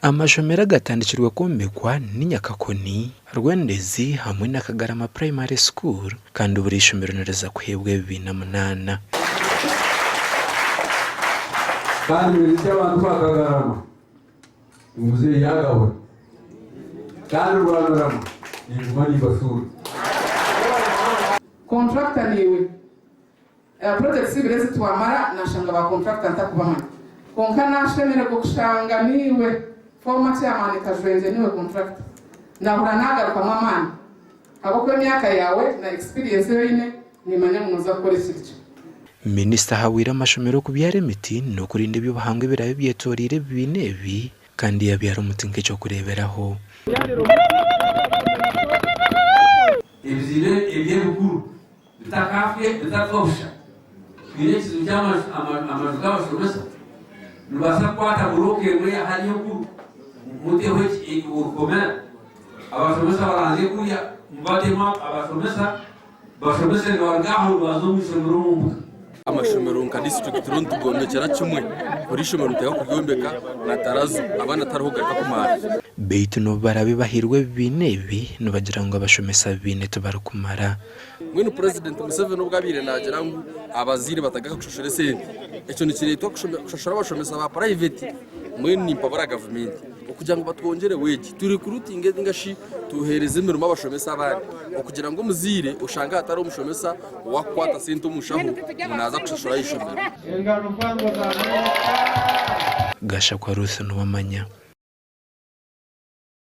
amashomero agatandikirwa komekwa n'inyakakoni Rwendezi hamwe na Kagarama Primary School kandi buri shomero nereza kwebwe 2008 kandi bizya abantu bakagarama umuze yagaho kandi rwanarama ingumani basura contractor niwe project sibireze twamara nashanga ba contractor ntakubahana konka nashemere gushanga niwe format ya mani kajwenje niwe contractor ndahura nagaruka mwamani aboko myaka yawe na experience yoine nimanya munoza gukora ikiryo. Minisita Hawira amashomero kubyaremiti no kurinda ibyo bahangwe birabe byetorire binebi kandi yabyara umutinke cyo kureberaho ibizire ibye bukuru bitakafye bitakosha birekizo cyama amajuga bashomesa nubasa kwata buroke muri hariyo ku muteho urukomera abashomesa baranze kuriya mbatema abashomesa bashomesa n'abangaho bazomushomero mu amashomero nka district rundi gondekera kimwe kuri shomero nteka kugombeka na tarazo abana taruhugarika kumara beitu no barabe bahirwe binebi no bagira ngo abashomesa bine tubarukumara mwene president Museveni ubwabire nagira ngo abazire batagaka kushoshora sente icyo ni kireto kushoshora abashomesa ba private mwene impabara government okugira ngo batwongere weji turi recruiting ngashi tuhereze imirimo abashomesa abandi okugira ngo muzire ushanga atari umushomesa wakwata sente umushaho munaza kushoshora yishomera gasha kwa Ruth no bamanya